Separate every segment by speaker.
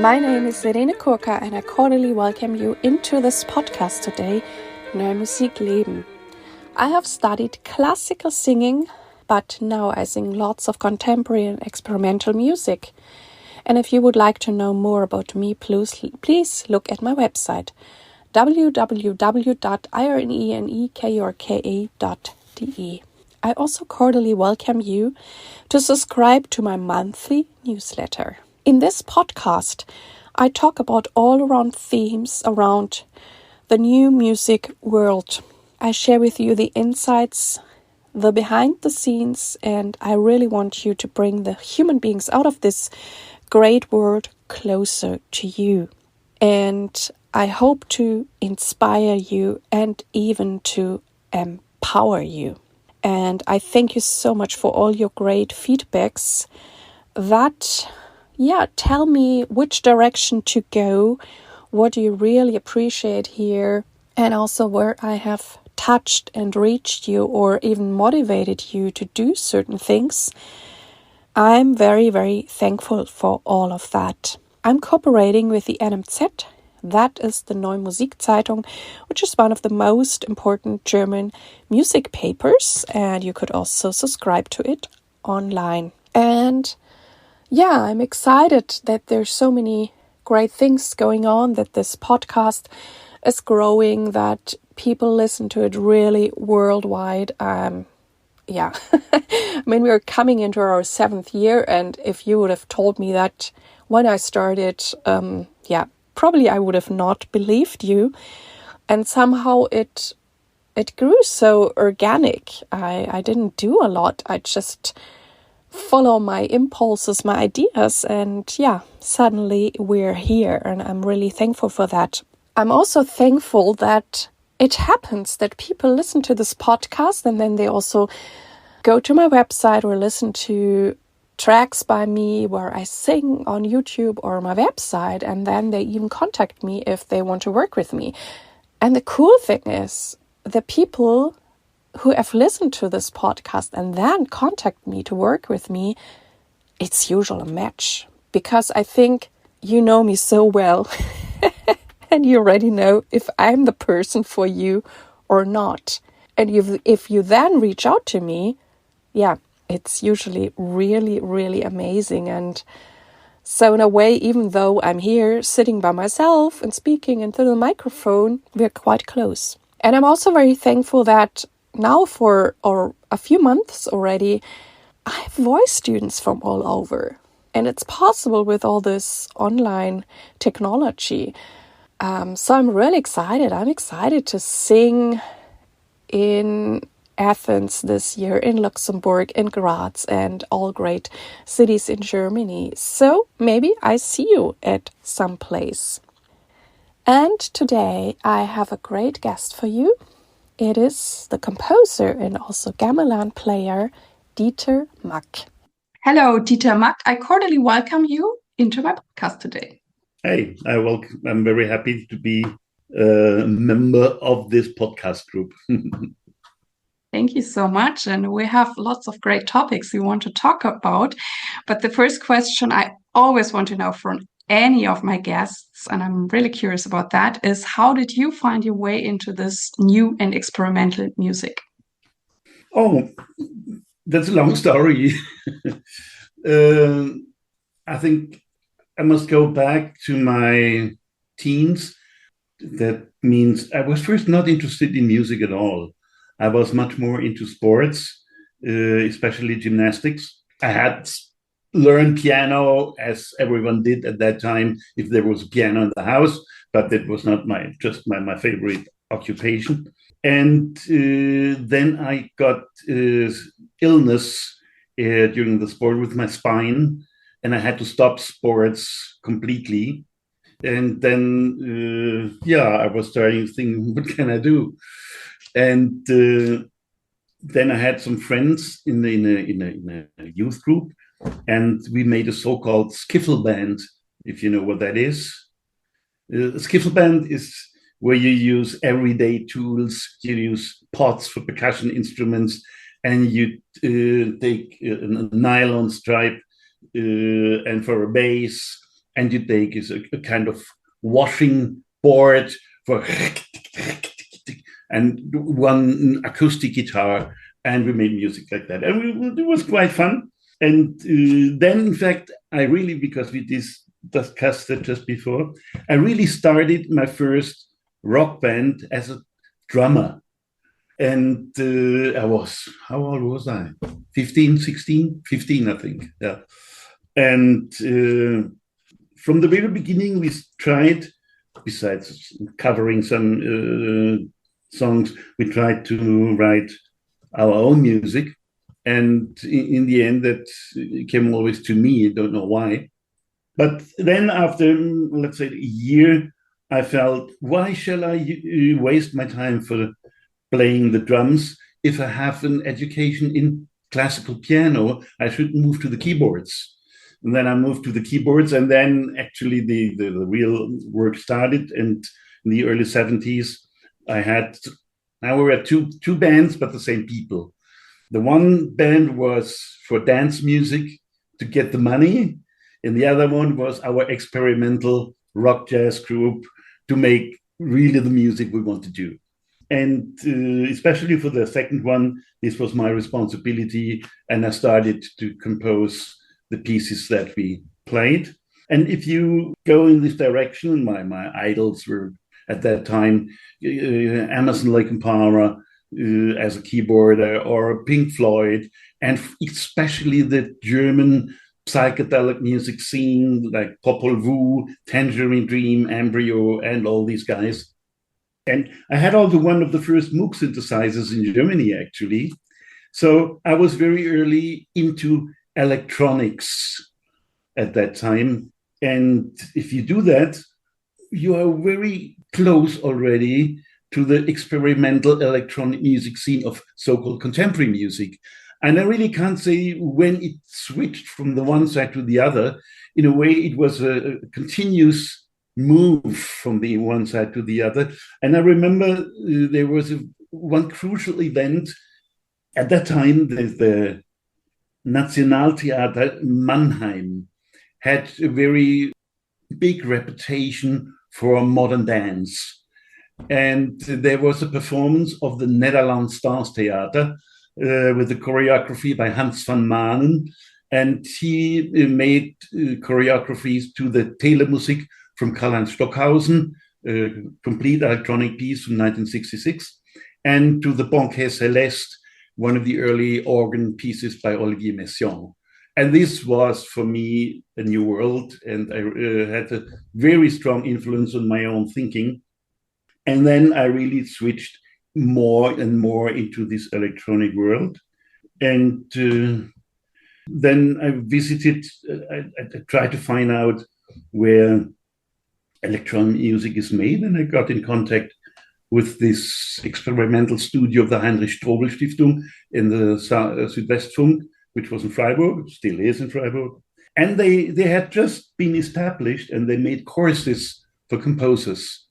Speaker 1: My name is Irene Kurka and I cordially welcome you into this podcast today, Neue Musikzeitung. I have studied classical singing, but now I sing lots of contemporary and experimental music. And if you would like to know more about me, please look at my website, www.irenekurka.de. I also cordially welcome you to subscribe to my monthly newsletter. In this podcast, I talk about all-around themes around the new music world. I share with you the insights, the behind the scenes, and I really want you to bring the human beings out of this great world closer to you. And I hope to inspire you and even to empower you. And I thank you so much for all your great feedbacks that, tell me which direction to go, what you really appreciate here, and also where I have touched and reached you or even motivated you to do certain things. I'm very, very thankful for all of that. I'm cooperating with the NMZ. That is the Neue Musikzeitung, which is one of the most important German music papers, and you could also subscribe to it online. And I'm excited that there's so many great things going on, that this podcast is growing, that people listen to it really worldwide. I mean, we're coming into our 7th year, and if you would have told me that when I started, probably I would have not believed you. And somehow it grew so organic. I didn't do a lot. I just follow my impulses, my ideas, and suddenly we're here, and I'm really thankful for that. I'm also thankful that it happens that people listen to this podcast and then they also go to my website or listen to tracks by me where I sing on YouTube or my website, and then they even contact me if they want to work with me. And the cool thing is, the people who have listened to this podcast and then contact me to work with me, it's usually a match, because I think you know me so well and you already know if I'm the person for you or not. And if you then reach out to me, it's usually really, really amazing. And so in a way, even though I'm here sitting by myself and speaking into the microphone, we're quite close. And I'm also very thankful that now for a few months already, I have voice students from all over. And it's possible with all this online technology. So I'm really excited. I'm excited to sing in Athens this year, in Luxembourg, in Graz, and all great cities in Germany. So maybe I see you at some place. And today I have a great guest for you. It is the composer and also Gamelan player, Dieter Mack. Hello, Dieter Mack. I cordially welcome you into my podcast today.
Speaker 2: Hey, I'm very happy to be a member of this podcast group.
Speaker 1: Thank you so much. And we have lots of great topics we want to talk about. But the first question I always want to know from any of my guests, and I'm really curious about that, is how did you find your way into this new and experimental music?
Speaker 2: Oh, that's a long story. I think I must go back to my teens. That means I was first not interested in music at all. I was much more into sports, especially gymnastics. I had learned piano, as everyone did at that time, if there was a piano in the house, but that was not my favorite occupation. And then I got illness during the sport with my spine, and I had to stop sports completely. And then, I was starting to think, what can I do? And then I had some friends in a youth group, and we made a so-called skiffle band, if you know what that is. A skiffle band is where you use everyday tools. You use pots for percussion instruments, and you take a nylon stripe and for a bass, and you take is a kind of washing board for and one acoustic guitar, and we made music like that, and it was quite fun. And then, in fact, I really, because we discussed it just before, I really started my first rock band as a drummer. And how old was I? 15, 16? 15, I think. Yeah. And from the very beginning, we tried, besides covering some songs, we tried to write our own music. And in the end, that came always to me. I don't know why. But then after, let's say, a year, I felt, why shall I waste my time for playing the drums? If I have an education in classical piano, I should move to the keyboards. And then I moved to the keyboards, and then actually the real work started. And in the early 70s, now we were two bands, but the same people. The one band was for dance music to get the money, and the other one was our experimental rock jazz group to make really the music we want to do. And especially for the second one, this was my responsibility, and I started to compose the pieces that we played. And if you go in this direction, my idols were at that time Emerson, Lake and Palmer, as a keyboarder, or Pink Floyd, and especially the German psychedelic music scene like Popol Vuh, Tangerine Dream, Embryo, and all these guys. And I had also one of the first Moog synthesizers in Germany, actually. So I was very early into electronics at that time. And if you do that, you are very close already to the experimental electronic music scene of so-called contemporary music. And I really can't say when it switched from the one side to the other. In a way, it was a continuous move from the one side to the other. And I remember there was one crucial event. At that time, the Nationaltheater Mannheim had a very big reputation for modern dance. And there was a performance of the Nederland Stars Theater with the choreography by Hans van Manen. And he made choreographies to the Telemusik from Karl-Heinz Stockhausen, a complete electronic piece from 1966, and to the Banquet Céleste, one of the early organ pieces by Olivier Messiaen. And this was, for me, a new world, and I had a very strong influence on my own thinking. And then I really switched more and more into this electronic world. And then I visited, I tried to find out where electronic music is made, and I got in contact with this experimental studio of the Heinrich Strobel Stiftung in the Südwestfunk, which was in Freiburg, still is in Freiburg. And they had just been established, and they made courses for composers.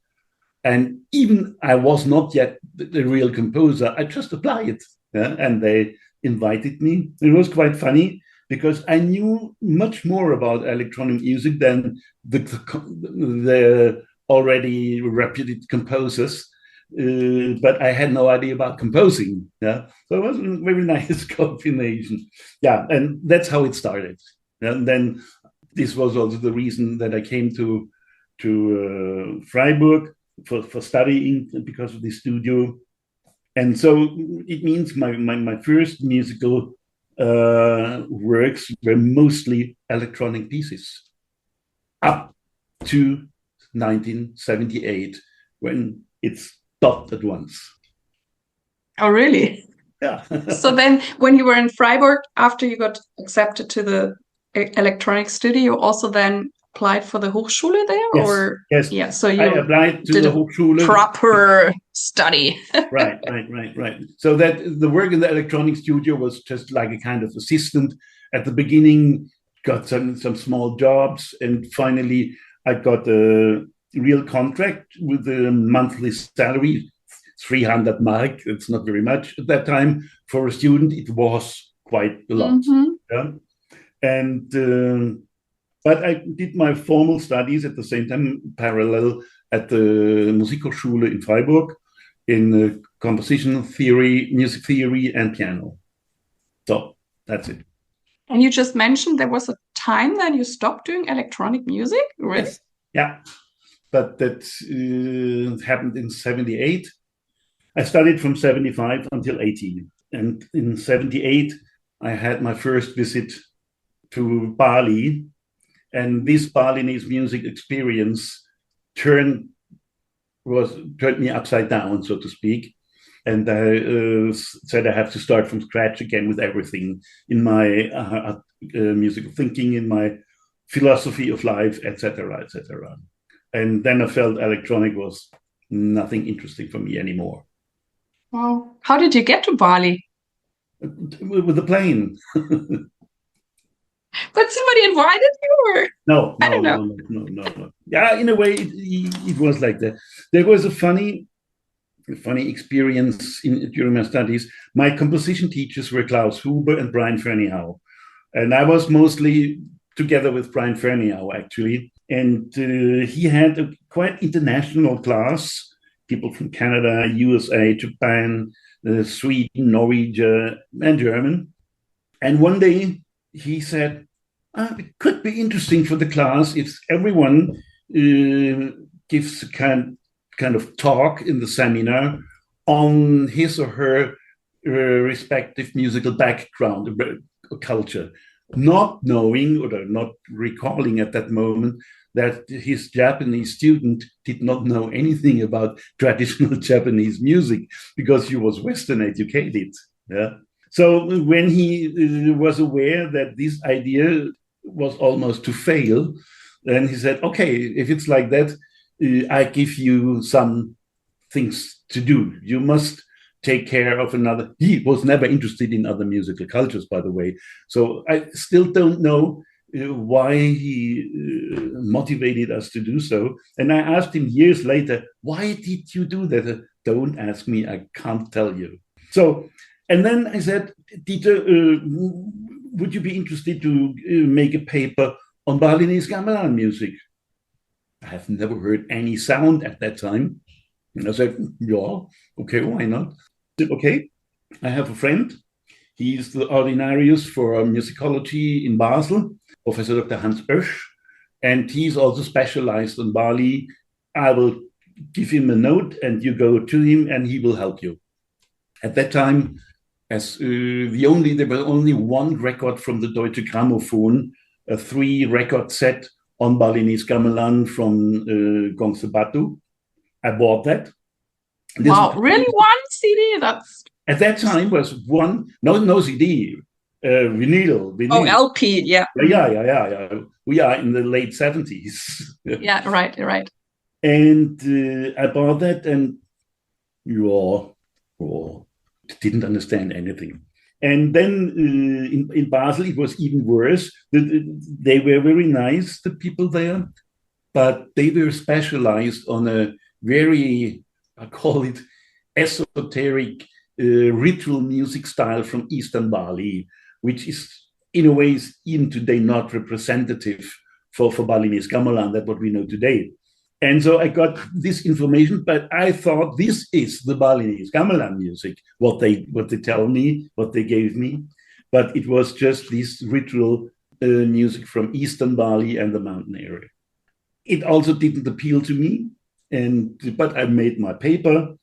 Speaker 2: And even I was not yet the real composer, I just applied, and they invited me. It was quite funny because I knew much more about electronic music than the already reputed composers, but I had no idea about composing. Yeah, so it was a very nice combination. Yeah, and that's how it started. And then this was also the reason that I came to Freiburg for studying, because of the studio. And so it means my first musical works were mostly electronic pieces up to 1978, when it stopped at once.
Speaker 3: Oh, really?
Speaker 2: Yeah.
Speaker 3: So then when you were in Freiburg, after you got accepted to the electronic studio, you also then applied for the Hochschule there?
Speaker 2: Yes,
Speaker 3: or
Speaker 2: yes.
Speaker 3: Yeah, so you
Speaker 2: I applied to the Hochschule.
Speaker 3: Proper study.
Speaker 2: Right. So that the work in the electronic studio was just like a kind of assistant. At the beginning, got some small jobs, and finally I got a real contract with a monthly salary, 300 mark. It's not very much at that time. For a student, it was quite a lot.
Speaker 3: Mm-hmm.
Speaker 2: Yeah? And But I did my formal studies at the same time, parallel, at the Musikhochschule in Freiburg in composition theory, music theory, and piano. So that's it.
Speaker 3: And you just mentioned there was a time that you stopped doing electronic music? Really?
Speaker 2: Yes. Yeah. But that happened in 78. I studied from 75 until 18. And in 78, I had my first visit to Bali. And this Balinese music experience turned me upside down, so to speak. And I said I have to start from scratch again with everything in my musical thinking, in my philosophy of life, etc., etc. And then I felt electronic was nothing interesting for me anymore.
Speaker 3: Wow. How did you get to Bali?
Speaker 2: With the plane.
Speaker 3: But somebody invited you, or?
Speaker 2: No.
Speaker 3: I don't know.
Speaker 2: No. Yeah, in a way, it was like that. There was a funny experience during my studies. My composition teachers were Klaus Huber and Brian Ferneyhough. And I was mostly together with Brian Ferneyhough, actually. And he had a quite international class, people from Canada, USA, Japan, Sweden, Norwegian, and German. And one day he said, it could be interesting for the class if everyone gives a kind of talk in the seminar on his or her respective musical background or culture, not knowing or not recalling at that moment that his Japanese student did not know anything about traditional Japanese music because he was Western educated. Yeah. So when he was aware that this idea was almost to fail, then he said, okay, if it's like that, I give you some things to do. You must take care of another. He was never interested in other musical cultures, by the way. So I still don't know why he motivated us to do so. And I asked him years later, why did you do that? Don't ask me, I can't tell you. So, and then I said, Dieter, would you be interested to make a paper on Balinese gamelan music? I have never heard any sound at that time. And I said, yeah, okay, why not? I said, okay, I have a friend. He's the ordinarius for musicology in Basel, Professor Dr. Hans Oesch, and he's also specialized on Bali. I will give him a note and you go to him and he will help you. At that time, as there was only one record from the Deutsche Grammophon, a 3-record set on Balinese gamelan from Gongse Batu. I bought that.
Speaker 3: Wow, really? One CD? That's
Speaker 2: at that time was one, no CD, vinyl.
Speaker 3: Oh, LP, yeah.
Speaker 2: Yeah. We are in the late 70s.
Speaker 3: Yeah, right.
Speaker 2: And I bought that and didn't understand anything. And then in Basel, it was even worse. They were very nice, the people there, but they were specialized on a very, I call it, esoteric ritual music style from Eastern Bali, which is, in a way, even today not representative for Balinese gamelan, that's what we know today. And so I got this information, but I thought this is the Balinese gamelan music, what they tell me, what they gave me. But it was just this ritual music from Eastern Bali and the mountain area. It also didn't appeal to me, but I made my paper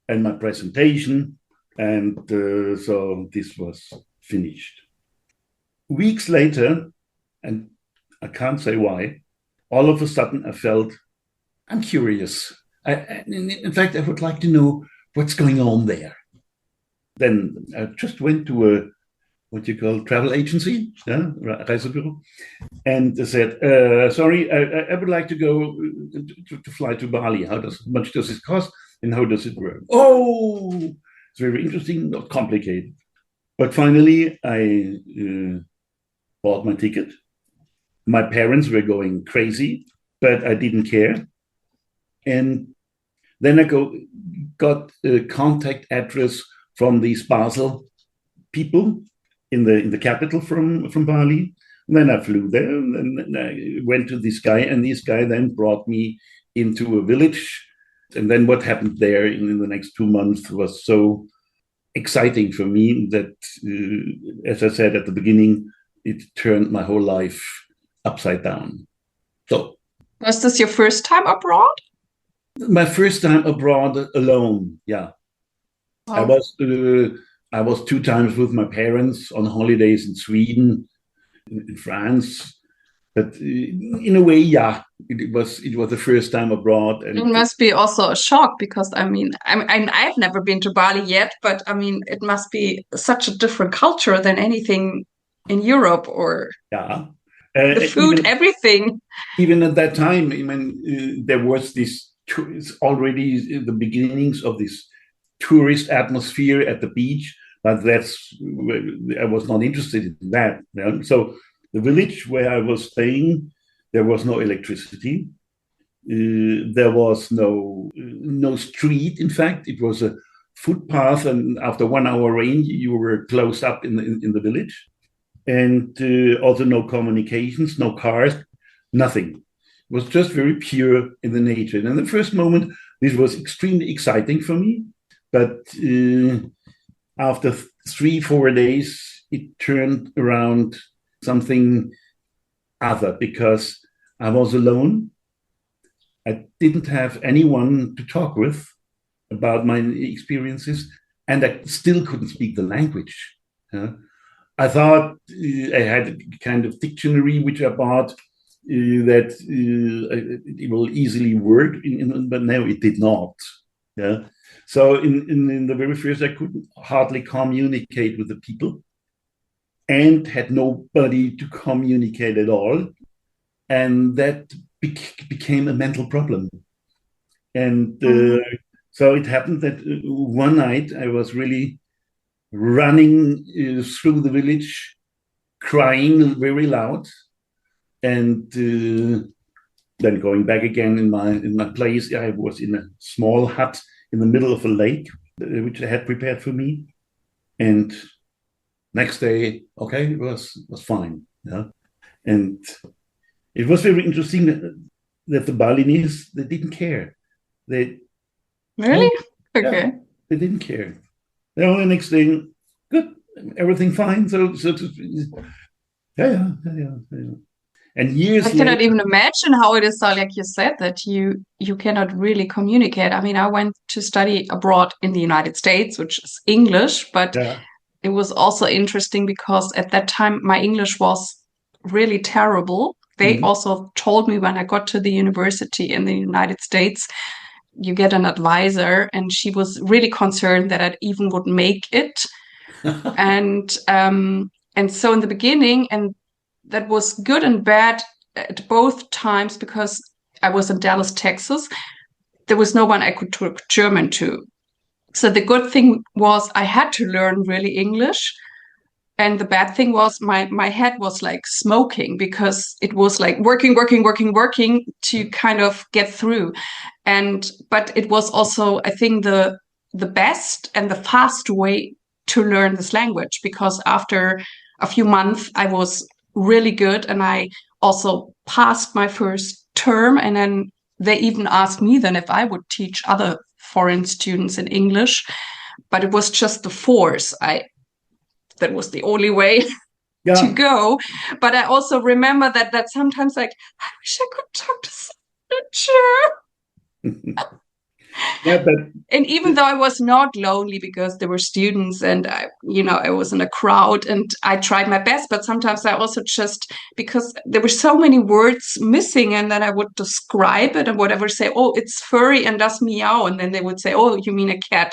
Speaker 2: and my presentation, and so this was finished. Weeks later, and I can't say why, all of a sudden I felt, I'm curious. In fact, I would like to know what's going on there. Then I just went to a, travel agency, Reisebüro, and I said, sorry, I would like to go to fly to Bali. How much does it cost and how does it work? Oh, it's very interesting, not complicated. But finally, I bought my ticket. My parents were going crazy, but I didn't care. And then I got a contact address from these Basel people in the capital from Bali, And then I flew there, and then I went to this guy, and this guy then brought me into a village. And then what happened there in the next 2 months was so exciting for me that, as I said at the beginning, it turned my whole life upside down. So,
Speaker 3: was this your first time abroad?
Speaker 2: my first time abroad alone, yeah.
Speaker 3: Wow.
Speaker 2: I was 2 times with my parents on holidays in Sweden, in France. But in a way, yeah, it was the first time abroad, and
Speaker 3: It must be also a shock because I've never been to Bali yet, but I mean it must be such a different culture than anything in Europe, or
Speaker 2: yeah,
Speaker 3: the food, everything.
Speaker 2: Even at that time, I mean, there was this already the beginnings of this tourist atmosphere at the beach, but I was not interested in that. Yeah? So the village where I was staying, there was no electricity. There was no street. In fact, it was a footpath, and after 1 hour rain, you were closed up in the village, and also no communications, no cars, nothing. It was just very pure in the nature. And in the first moment, this was extremely exciting for me, but after 3-4 days, it turned around something other, because I was alone. I didn't have anyone to talk with about my experiences, and I still couldn't speak the language. I thought I had a kind of dictionary which I bought that it will easily work, but no, it did not. Yeah. So in the very first, I could hardly communicate with the people, and had nobody to communicate at all. And that became a mental problem. And so it happened that one night I was really running through the village, crying very loud, and then going back again in my place. I was in a small hut in the middle of a lake, which I had prepared for me. And next day, okay, it was fine. Yeah, and it was very interesting that the Balinese, they didn't care. They
Speaker 3: Really?
Speaker 2: Yeah,
Speaker 3: Okay.
Speaker 2: they didn't care. The next thing, good, everything fine. So yeah. And years
Speaker 3: I cannot
Speaker 2: later,
Speaker 3: even imagine how it is, like you said, that you cannot really communicate. I mean, I went to study abroad in the United States, which is English, but
Speaker 2: yeah,
Speaker 3: it was also interesting because at that time my English was really terrible. They also told me when I got to the university in the United States, you get an advisor, and she was really concerned that I even would make it. And so in the beginning, and that was good and bad at both times, because I was in Dallas, Texas. There was no one I could talk German to. So the good thing was I had to learn really English. And the bad thing was my head was like smoking, because it was like working to kind of get through. But it was also, I think, the best and the fast way to learn this language, because after a few months I was really good, and I also passed my first term, and then they even asked me then if I would teach other foreign students in English. But it was just the force. That was the only way to go. But I also remember that sometimes, like, I wish I could talk to someone.
Speaker 2: yeah, but
Speaker 3: And even though I was not lonely, because there were students, and I was in a crowd, and I tried my best, but sometimes I also just, because there were so many words missing, and then I would describe it and whatever, say, oh, it's furry and does meow, and then they would say, oh, you mean a cat.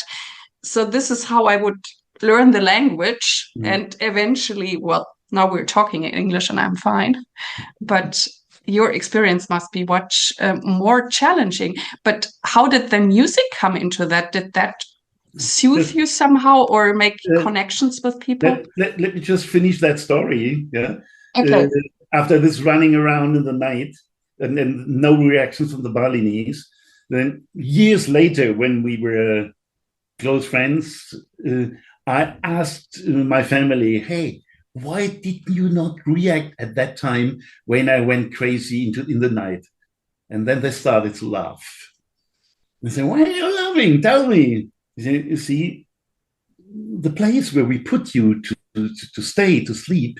Speaker 3: So this is how I would learn the language. And eventually, well, now we're talking in English and I'm fine, but your experience must be much more challenging. But how did the music come into that? Did that soothe you somehow, or make connections with people?
Speaker 2: Let me just finish that story. Yeah.
Speaker 3: Okay.
Speaker 2: After this running around in the night, and then no reactions from the Balinese, then years later, when we were close friends, I asked my family, hey, why did you not react at that time when I went crazy in the night? And then they started to laugh. They said, why are you laughing? Tell me. You see, the place where we put you to stay, to sleep,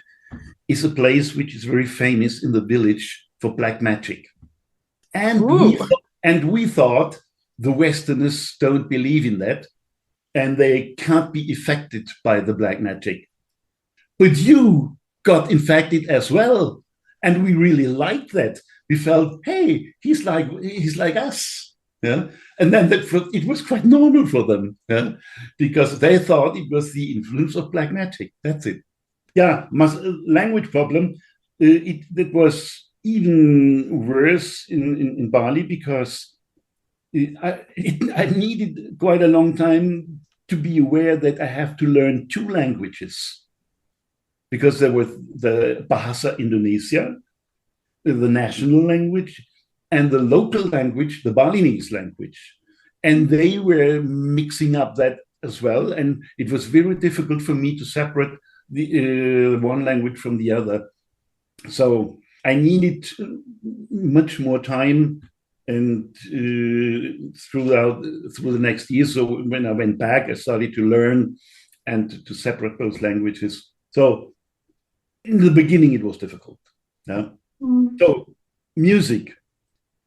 Speaker 2: is a place which is very famous in the village for black magic. And we thought the Westerners don't believe in that, and they can't be affected by the black magic. But you got infected as well, and we really liked that. We felt, hey, he's like us. Yeah, and then it was quite normal for them, yeah? Because they thought it was the influence of black magic. That's it. Yeah, language problem. It was even worse in Bali because I needed quite a long time to be aware that I have to learn two languages, because there was the Bahasa Indonesia, the national language, and the local language, the Balinese language. And they were mixing up that as well. And it was very difficult for me to separate the one language from the other. So I needed much more time and through the next year. So when I went back, I started to learn and to separate those languages. So in the beginning, it was difficult. Yeah? So music.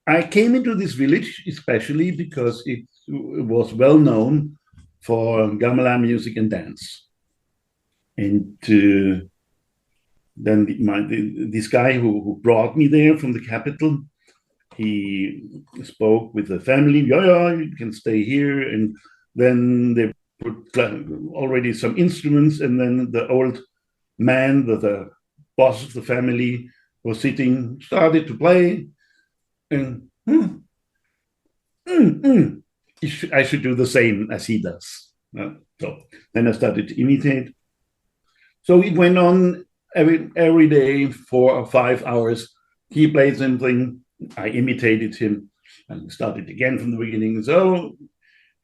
Speaker 2: I came into this village especially because it was well known for Gamelan music and dance. And then this guy who brought me there from the capital, he spoke with the family. Yeah, you can stay here. And then they put already some instruments. And then the old man, the boss of the family, was started to play. And I should do the same as he does. So then I started to imitate. So it went on every day, 4 or 5 hours. He played something, I imitated him, and started again from the beginning. So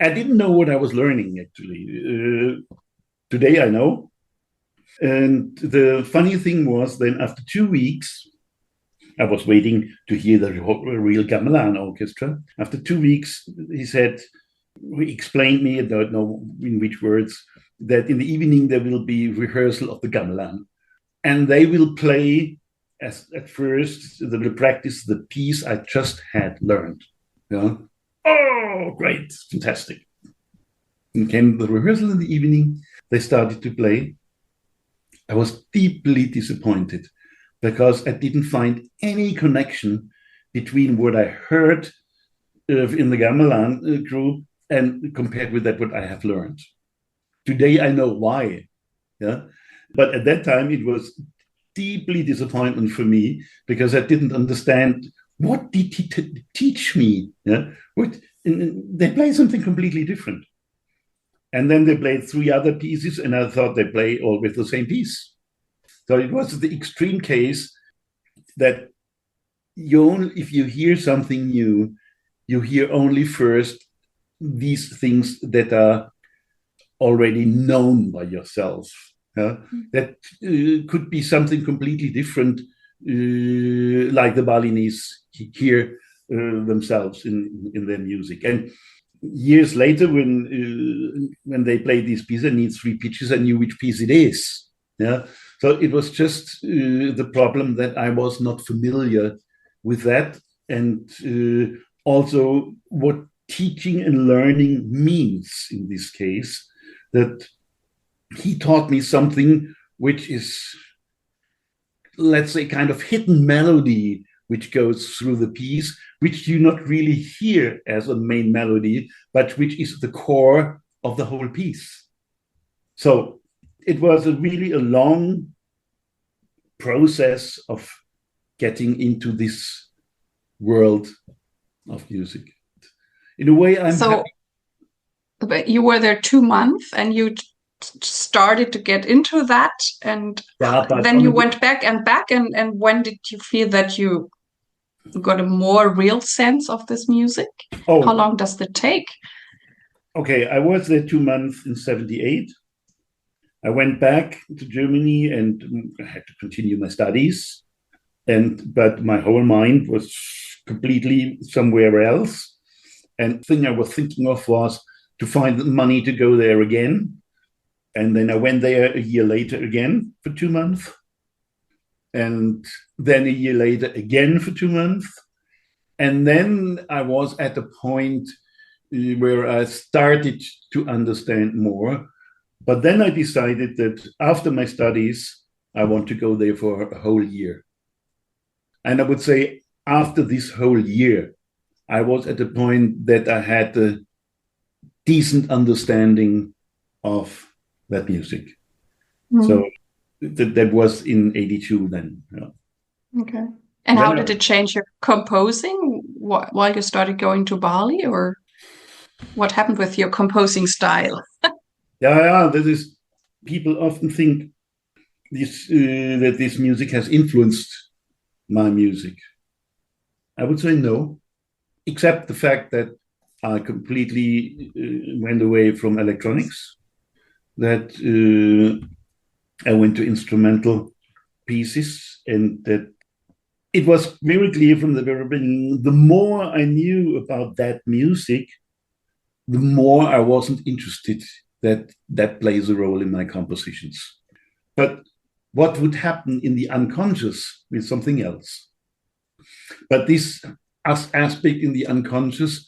Speaker 2: I didn't know what I was learning, actually. Today I know. And the funny thing was, then after 2 weeks, I was waiting to hear the real Gamelan orchestra. After 2 weeks, he explained me, I don't know in which words, that in the evening there will be rehearsal of the Gamelan. And they will play, at first, they will practice the piece I just had learned. Yeah? Oh, great, fantastic. And came the rehearsal in the evening, they started to play. I was deeply disappointed, because I didn't find any connection between what I heard in the Gamelan group and compared with that what I have learned. Today I know why, yeah. But at that time it was deeply disappointment for me, because I didn't understand what did he teach me. Yeah, they play something completely different. And then they played 3 other pieces, and I thought they play always the same piece. So it was the extreme case that if you hear something new, you hear only first these things that are already known by yourself. That could be something completely different, like the Balinese hear themselves in their music. And years later, when they played these pieces, I need 3 pitches, I knew which piece it is. Yeah. So it was just the problem that I was not familiar with that, and also what teaching and learning means in this case, that he taught me something which is, let's say, kind of hidden melody which goes through the piece, which you not really hear as a main melody, but which is the core of the whole piece. So it was really a long process of getting into this world of music. In a way, I'm
Speaker 3: so
Speaker 2: happy.
Speaker 3: But you were there 2 months and you started to get into that, and then you went back, and when did you feel that you got a more real sense of this music? How long does that take?
Speaker 2: Okay, I was there 2 months in 78. I went back to Germany and I had to continue my studies. But my whole mind was completely somewhere else. And the thing I was thinking of was to find the money to go there again. And then I went there a year later again for 2 months. And then a year later again for 2 months. And then I was at a point where I started to understand more. But then I decided that after my studies, I want to go there for a whole year. And I would say after this whole year, I was at a point that I had a decent understanding of that music. Mm. So that was in 82 then. Yeah.
Speaker 3: Okay. And how did it change your composing while you started going to Bali, or what happened with your composing style?
Speaker 2: Yeah, that is, people often think that this music has influenced my music. I would say no, except the fact that I completely went away from electronics, that I went to instrumental pieces, and that it was very clear from the very beginning, the more I knew about that music, the more I wasn't interested that plays a role in my compositions. But what would happen in the unconscious with something else? But this aspect in the unconscious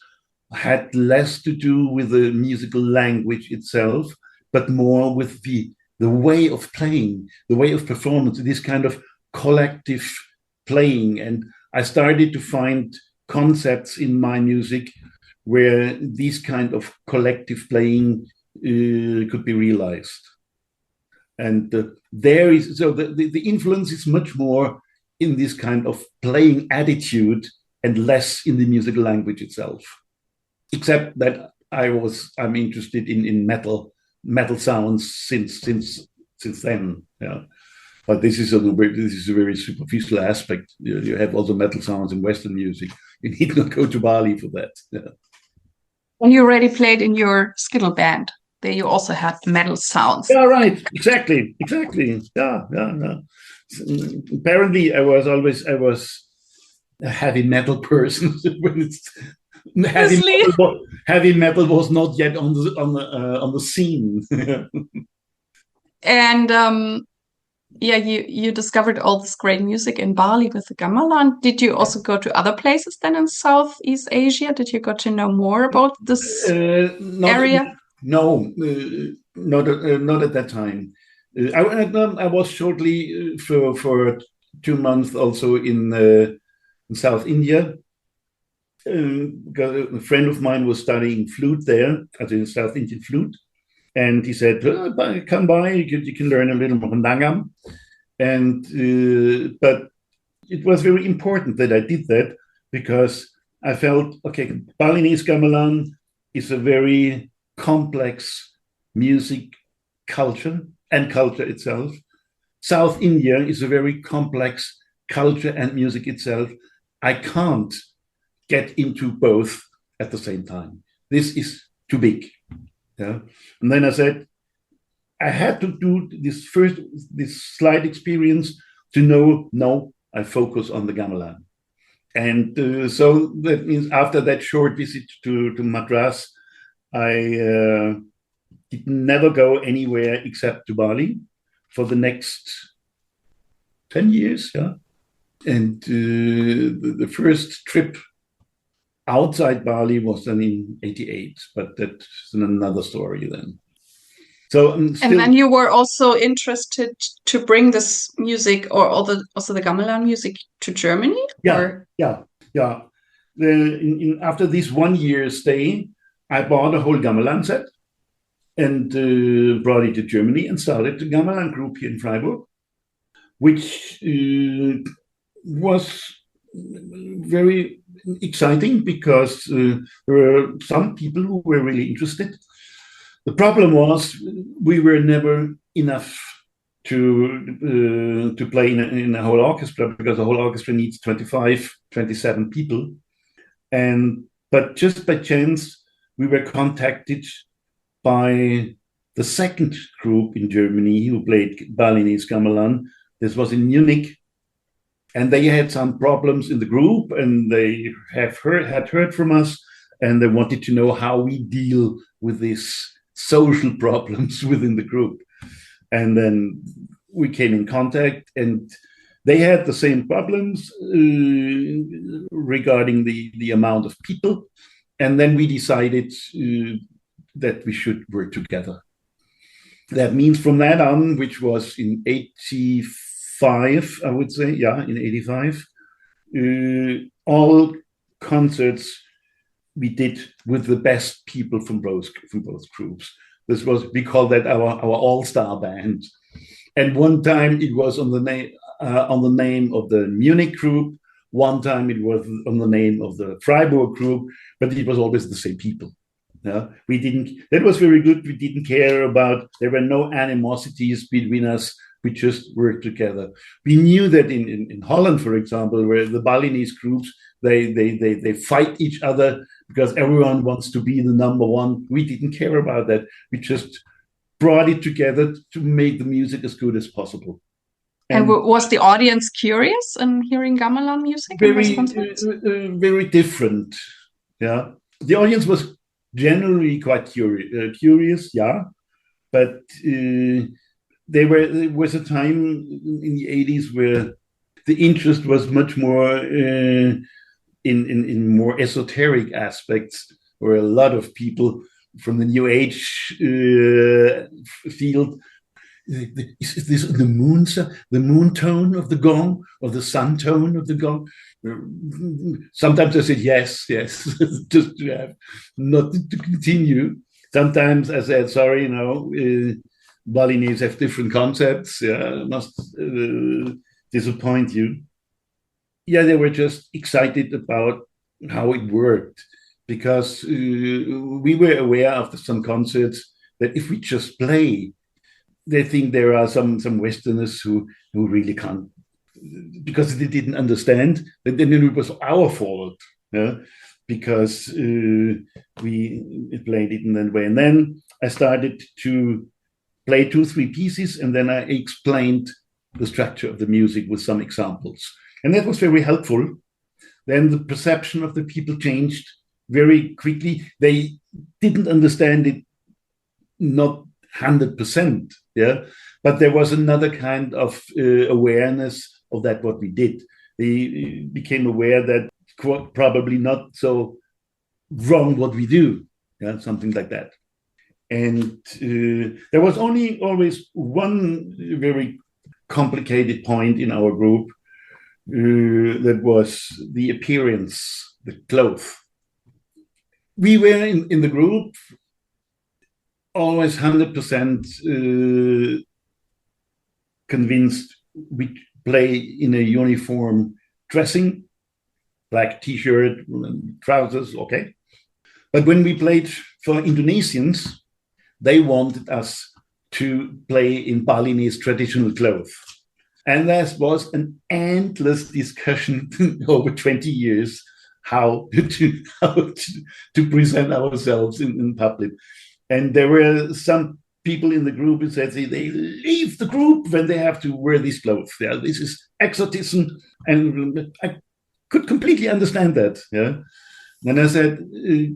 Speaker 2: had less to do with the musical language itself, but more with the way of playing, the way of performance, this kind of collective playing. And I started to find concepts in my music where this kind of collective playing could be realized. And there is, so the influence is much more in this kind of playing attitude and less in the musical language itself. Except that I'm interested in metal sounds since then. Yeah. But this is a very superficial aspect. You have also metal sounds in Western music. You need not go to Bali for that. Yeah.
Speaker 3: When you already played in your skittle band, there you also had metal sounds.
Speaker 2: Yeah, right. Exactly. Yeah. Apparently, I was a heavy metal person. Heavy metal was not yet on the scene.
Speaker 3: And you discovered all this great music in Bali with the gamelan. Did you also go to other places then in Southeast Asia? Did you got to know more about this area?
Speaker 2: No, not at that time. I was shortly for 2 months also in South India. A friend of mine was studying flute there, as in South Indian flute. And he said, come by, you can learn a little more Nangam. And but it was very important that I did that, because I felt, okay, Balinese gamelan is a very complex music culture and culture itself. South India is a very complex culture and music itself. I can't get into both at the same time. This is too big. Yeah. And then I said, I had to do this slight experience to know, no, I focus on the gamelan. And so that means after that short visit to Madras, I did never go anywhere except to Bali for the next 10 years. Yeah. And the first trip outside Bali was then in 88, but that's another story then. So and
Speaker 3: then you were also interested to bring this music or also the gamelan music to Germany?
Speaker 2: Yeah. After this 1 year stay, I bought a whole gamelan set and brought it to Germany and started the gamelan group here in Freiburg, which was very exciting because there were some people who were really interested. The problem was we were never enough to play in a whole orchestra, because the whole orchestra needs 25, 27 people. But just by chance, we were contacted by the second group in Germany who played Balinese Gamelan. This was in Munich. And they had some problems in the group, and they had heard from us, and they wanted to know how we deal with these social problems within the group. And then we came in contact, and they had the same problems regarding the amount of people. And then we decided that we should work together. That means from that on, which was in 85, I would say, in 85, all concerts we did with the best people from both groups. We call that our all-star band. And one time it was on the name of the Munich group. One time it was on the name of the Freiburg group, but it was always the same people. That was very good. We didn't care about, there were no animosities between us. We just worked together. We knew that in Holland, for example, where the Balinese groups, they fight each other because everyone wants to be the number one. We didn't care about that. We just brought it together to make the music as good as possible.
Speaker 3: And was the audience curious in hearing gamelan music?
Speaker 2: Very different. Yeah, the audience was generally quite curious. Yeah, but there was a time in the 80s where the interest was much more in more esoteric aspects, where a lot of people from the New Age field. Is this the moon tone of the gong, or the sun tone of the gong? Sometimes I said yes, just to have nothing to continue. Sometimes I said sorry, Balinese have different concepts. Yeah, must disappoint you. Yeah, they were just excited about how it worked, because we were aware after some concerts that if we just play, they think there are some Westerners who really can't, because they didn't understand. But then it was our fault, because we played it in that way. And then I started to play 2-3 pieces, and then I explained the structure of the music with some examples. And that was very helpful. Then the perception of the people changed very quickly. They didn't understand it, not 100%, but there was another kind of awareness of that what we did. They became aware that probably not so wrong what we do, something like that. And there was always one very complicated point in our group, that was the appearance, the clothes. We were in the group always 100% convinced we play in a uniform dressing, black t-shirt, trousers, okay. But when we played for Indonesians, they wanted us to play in Balinese traditional clothes. And that was an endless discussion over 20 years, how to present ourselves in public. And there were some people in the group who said they leave the group when they have to wear these clothes. Yeah, this is exotism. And I could completely understand that. Yeah. And I said,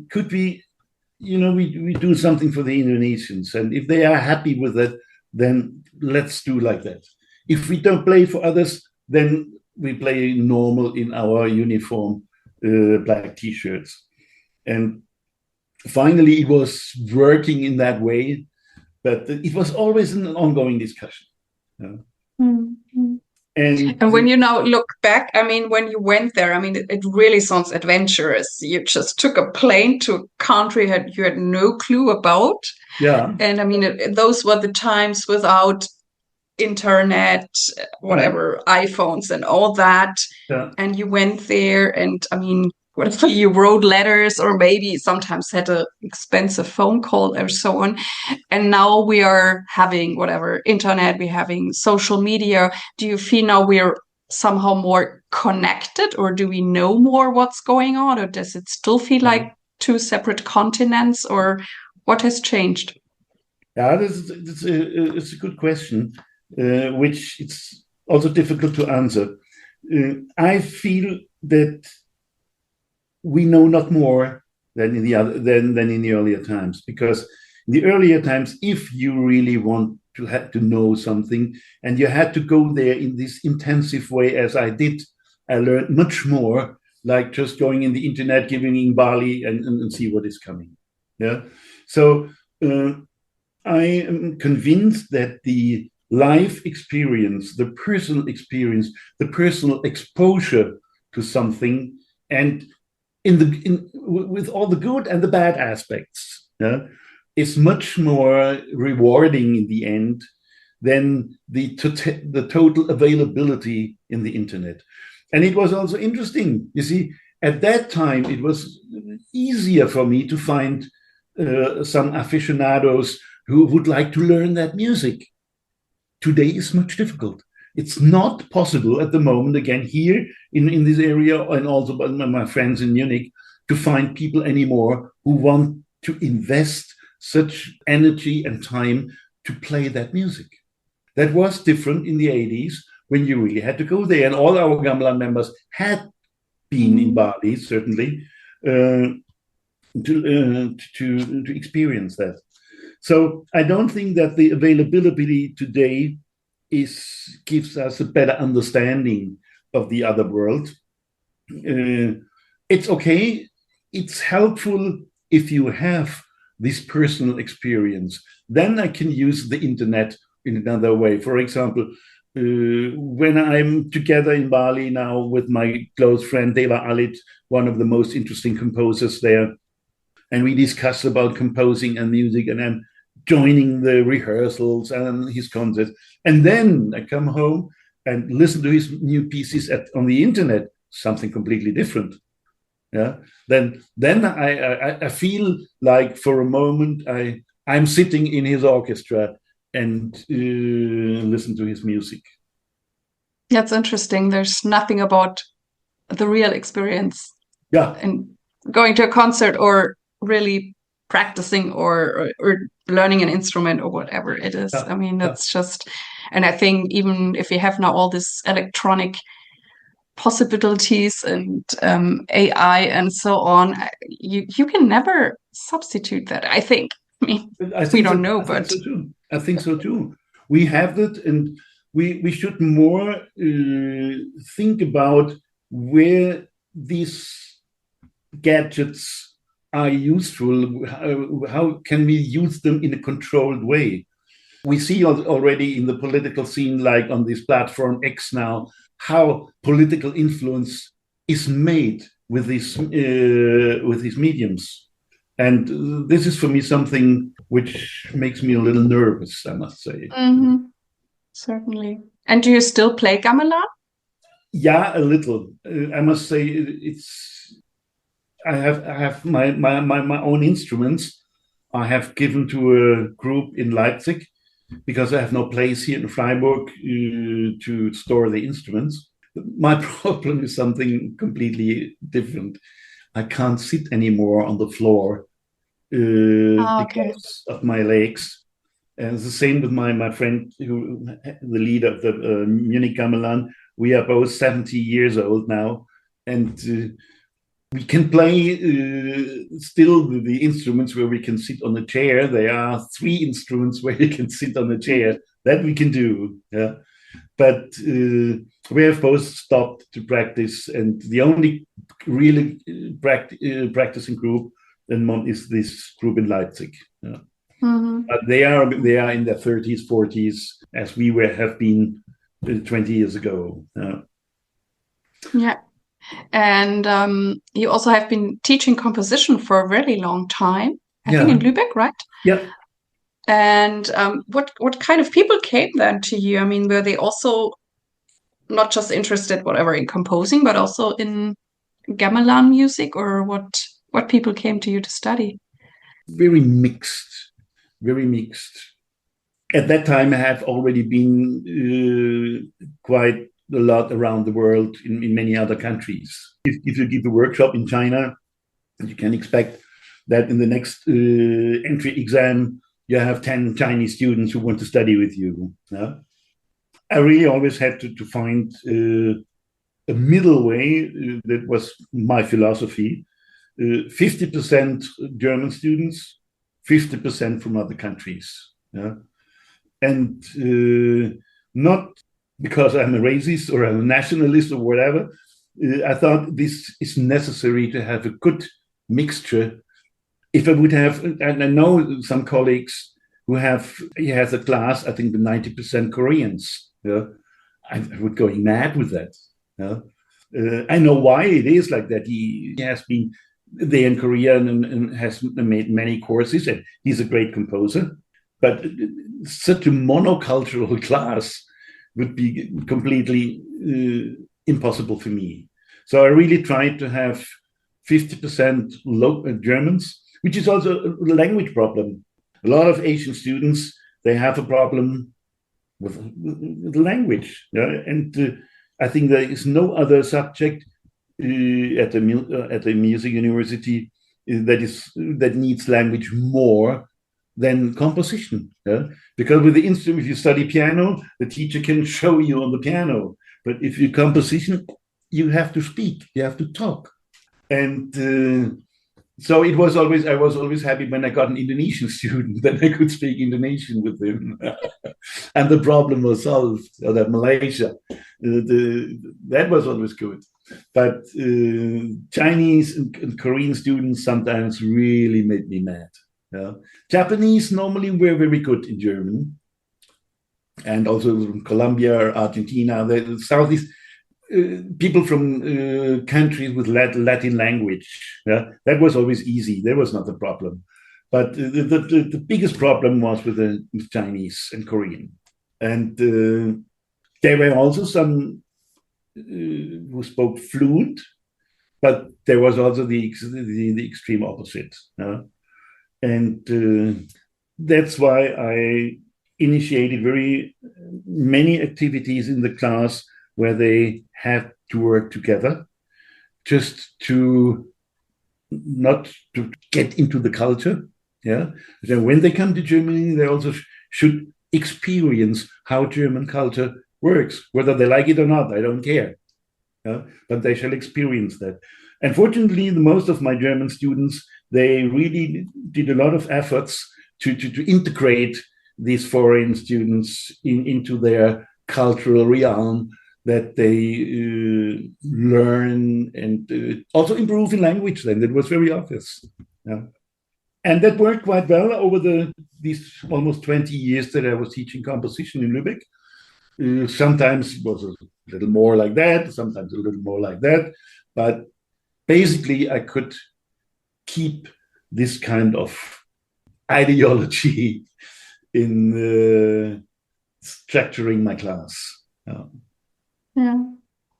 Speaker 2: could we, we do something for the Indonesians. And if they are happy with that, then let's do like that. If we don't play for others, then we play normal in our uniform, black t-shirts. And finally, it was working in that way, but it was always an ongoing discussion.
Speaker 3: Mm-hmm. And when you now look back, when you went there, it really sounds adventurous. You just took a plane to a country you had no clue about.
Speaker 2: Yeah.
Speaker 3: And those were the times without internet, whatever, iPhones and all that.
Speaker 2: Yeah.
Speaker 3: And you went there and whatever, you wrote letters or maybe sometimes had an expensive phone call or so on. And now we are having whatever, internet, we're having social media. Do you feel now we're somehow more connected, or do we know more what's going on, or does it still feel like two separate continents, or what has changed?
Speaker 2: Yeah, it's a good question, which it's also difficult to answer. I feel that we know not more than than in the earlier times, because in the earlier times, if you really want to have to know something, and you had to go there in this intensive way as I did, I learned much more, like just going in the internet, giving in Bali, and see what is coming. Yeah, so I am convinced that the life experience, the personal experience, the personal exposure to something, and with all the good and the bad aspects, yeah, is much more rewarding in the end than the total availability in the internet. And it was also interesting. You see, at that time, it was easier for me to find some aficionados who would like to learn that music. Today is much difficult. It's not possible at the moment, again, here in this area, and also by my friends in Munich, to find people anymore who want to invest such energy and time to play that music. That was different in the 80s when you really had to go there. And all our Gamelan members had been in Bali, certainly, to experience that. So I don't think that the availability today gives us a better understanding of the other world. It's okay. It's helpful if you have this personal experience. Then I can use the internet in another way. For example, when I'm together in Bali now with my close friend Deva Alit, one of the most interesting composers there, and we discuss about composing and music, and I'm joining the rehearsals and his concerts. And then I come home and listen to his new pieces on the internet, something completely different. Yeah. Then I feel like for a moment I'm sitting in his orchestra and listen to his music.
Speaker 3: That's interesting. There's nothing about the real experience.
Speaker 2: Yeah.
Speaker 3: And going to a concert or really practicing or learning an instrument or whatever it is.
Speaker 2: Yeah.
Speaker 3: I mean, that's just, and I think even if you have now all this electronic possibilities and AI and so on, you can never substitute that, I think. I mean, we don't know, but
Speaker 2: I think so too. We have that, and we should more think about where these gadgets are useful. How can we use them in a controlled way? We see already in the political scene, like on this platform X now, how political influence is made with these mediums. And this is for me something which makes me a little nervous, I must say.
Speaker 3: Mm-hmm. Certainly. And do you still play gamelan?
Speaker 2: Yeah, a little. I must say I have my own instruments. I have given to a group in Leipzig because I have no place here in Freiburg to store the instruments. My problem is something completely different. I can't sit anymore on the floor because of my legs. And it's the same with my friend, the leader of the Munich Gamelan. We are both 70 years old now, and we can play still the instruments where we can sit on a chair. There are 3 instruments where you can sit on a chair. That we can do. Yeah. But we have both stopped to practice, and the only really practicing group is this group in Leipzig. Yeah.
Speaker 3: Mm-hmm.
Speaker 2: But they are in their 30s, 40s, as we have been 20 years ago.
Speaker 3: Yeah. And you also have been teaching composition for a really long time, I think in Lübeck, right?
Speaker 2: Yeah.
Speaker 3: And what kind of people came then to you? I mean, were they also not just interested, whatever, in composing, but also in gamelan music, or what people came to you to study?
Speaker 2: Very mixed. Very mixed. At that time, I have already been quite a lot around the world in many other countries. If you give a workshop in China, you can expect that in the next entry exam, you have 10 Chinese students who want to study with you. Yeah? I really always had to find a middle way. That was my philosophy. 50% German students, 50% from other countries. Yeah? And not because I'm a racist or a nationalist or whatever. I thought this is necessary to have a good mixture. If I would have, and I know some colleagues who he has a class, I think the 90% Koreans. Yeah? I would go mad with that. Yeah? I know why it is like that. He has been there in Korea and has made many courses, and he's a great composer. But such a monocultural class would be completely impossible for me. So I really tried to have 50% Germans, which is also a language problem. A lot of Asian students, they have a problem with language. Yeah? And I think there is no other subject at the music university that needs language more than composition. Yeah? Because with the instrument, if you study piano, the teacher can show you on the piano. But if you composition, you have to speak, you have to talk. And so I was always happy when I got an Indonesian student, then I could speak Indonesian with him. And the problem was solved, or that Malaysia. That was always good. But Chinese and Korean students sometimes really made me mad. Yeah. Japanese normally were very good in German. And also from Colombia, Argentina, the Southeast. People from countries with Latin language, yeah, that was always easy. There was not a problem. But the biggest problem was with the Chinese and Korean. And there were also some who spoke fluent, but there was also the extreme opposite. And that's why I initiated very many activities in the class where they had to work together just to not to get into the culture. Yeah. So when they come to Germany, they also should experience how German culture works, whether they like it or not. I don't care. Yeah? But they shall experience that. And fortunately, most of my German students, they really did a lot of efforts to integrate these foreign students into their cultural realm, that they learn and also improve in language then. That was very obvious. Yeah. And that worked quite well over these almost 20 years that I was teaching composition in Lübeck. Sometimes it was a little more like that, sometimes a little more like that. But basically, I could keep this kind of ideology in structuring my class. Yeah.
Speaker 3: Yeah.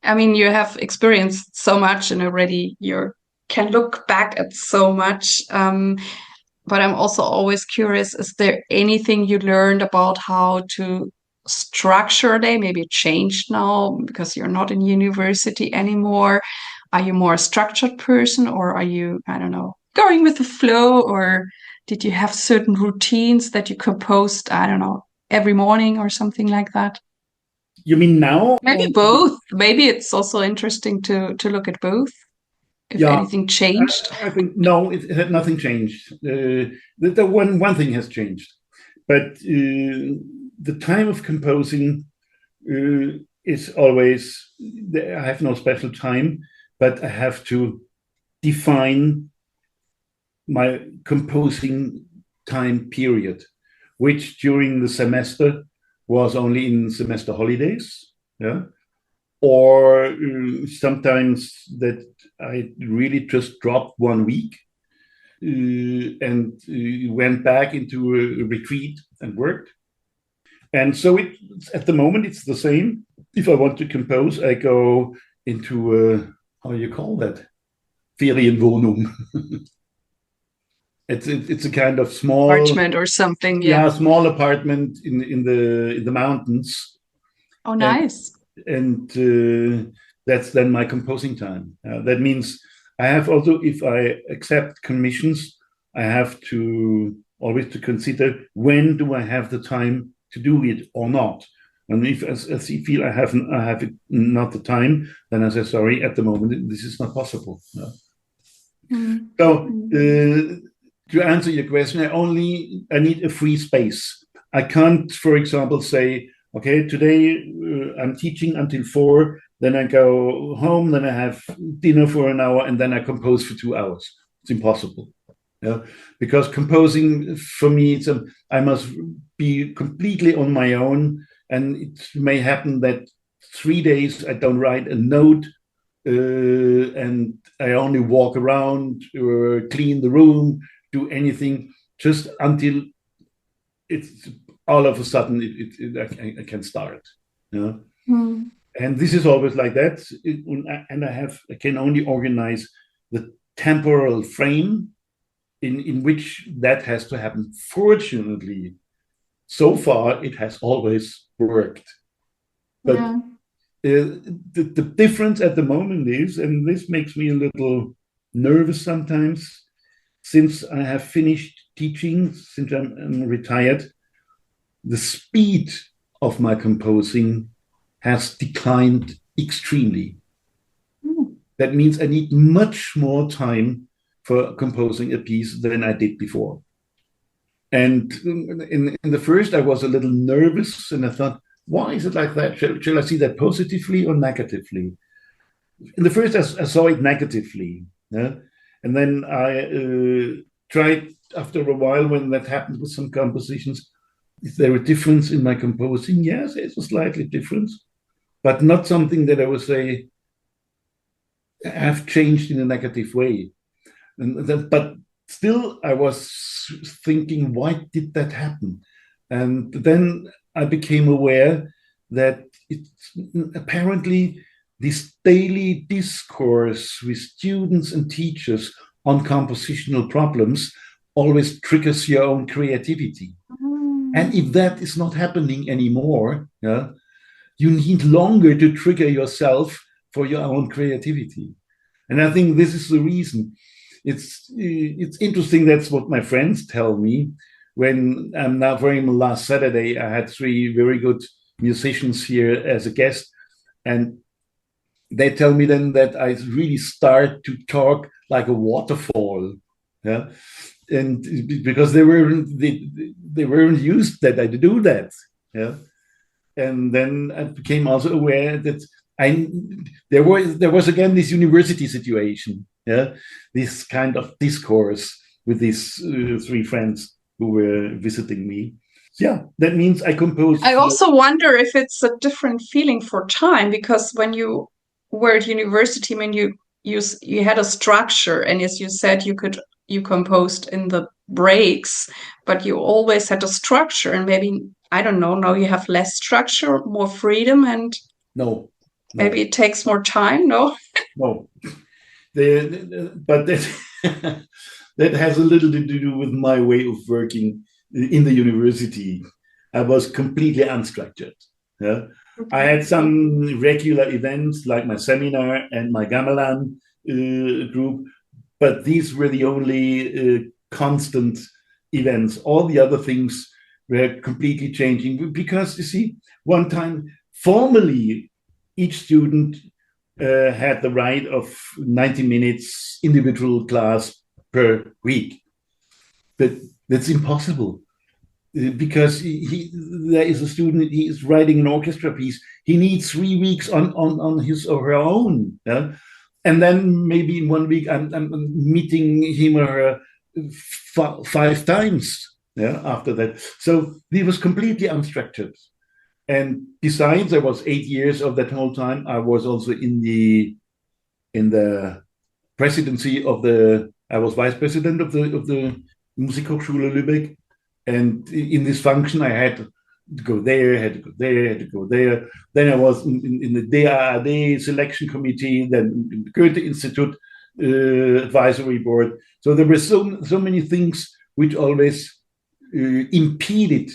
Speaker 3: I mean, you have experienced so much and already you can look back at so much. But I'm also always curious, is there anything you learned about how to structure a day? Maybe it changed now because you're not in university anymore. Are you more a structured person, or are you, I don't know, going with the flow? Or did you have certain routines that you composed, I don't know, every morning or something like that?
Speaker 2: You mean now?
Speaker 3: Maybe both. Maybe it's also interesting to look at both. If anything changed.
Speaker 2: I think no, it had nothing changed. The one thing has changed, but the time of composing is always. I have no special time, but I have to define my composing time period, which during the semester was only in semester holidays, yeah, or sometimes that I really just dropped 1 week and went back into a retreat and worked. And so at the moment it's the same. If I want to compose, I go into how do you call that? Ferienwohnung. It's a kind of small
Speaker 3: apartment or something. Yeah,
Speaker 2: small apartment in the mountains.
Speaker 3: Oh, nice.
Speaker 2: And that's then my composing time. That means I have also, if I accept commissions, I have to always to consider, when do I have the time to do it or not? And if as I feel I have not the time, then I say, sorry, at the moment this is not possible. No? So to answer your question, I need a free space. I can't, for example, say, okay, today I'm teaching until 4, then I go home, then I have dinner for an hour, and then I compose for 2 hours. It's impossible. Yeah? Because composing for me, I must be completely on my own, and it may happen that 3 days I don't write a note, and I only walk around or clean the room, do anything, just until it's all of a sudden I can start. Yeah? And this is always like that. And I can only organize the temporal frame in which that has to happen. Fortunately, so far it has always worked. But the difference at the moment is, and this makes me a little nervous sometimes, since I have finished teaching, since I'm retired, the speed of my composing has declined extremely. That means I need much more time for composing a piece than I did before. And in the first, I was a little nervous, and I thought, why is it like that? Shall I see that positively or negatively? In the first, I saw it negatively. Yeah? And then I tried, after a while, when that happened with some compositions, is there a difference in my composing? Yes, it's a slightly difference, but not something that I would say have changed in a negative way. But still, I was thinking, why did that happen? And then I became aware that it's apparently this daily discourse with students and teachers on compositional problems always triggers your own creativity. And if that is not happening anymore, yeah, you need longer to trigger yourself for your own creativity. And I think this is the reason. It's interesting. That's what my friends tell me. When I'm now, for example, last Saturday, I had 3 very good musicians here as a guest, and they tell me then that I really start to talk like a waterfall, yeah, and because they weren't used that I do that, yeah, and then I became also aware that there was again this university situation, yeah, this kind of discourse with these 3 friends who were visiting me. Yeah, that means I compose.
Speaker 3: I also wonder if it's a different feeling for time, because when you were at university, I mean, you had a structure, and as you said, you composed in the breaks, but you always had a structure, and maybe, I don't know, now you have less structure, more freedom, and
Speaker 2: no.
Speaker 3: Maybe it takes more time. No.
Speaker 2: But that has a little to do with my way of working in the university. I was completely unstructured. Yeah? Okay. I had some regular events like my seminar and my Gamelan group, but these were the only constant events. All the other things were completely changing because, you see, one time, formally, each student had the right of 90 minutes individual class per week. But that's impossible because there is a student, he is writing an orchestra piece. He needs 3 weeks on his or her own. Yeah? And then maybe in 1 week, I'm meeting him or her 5 times, yeah, after that. So he was completely unstructured. And besides, I was 8 years of that whole time. I was also in the presidency of I was vice president of the Musikhochschule Lübeck. And in this function, I had to go there, had to go there, had to go there. Then I was in the DAAD selection committee, then in the Goethe Institute advisory board. So there were so many things which always impeded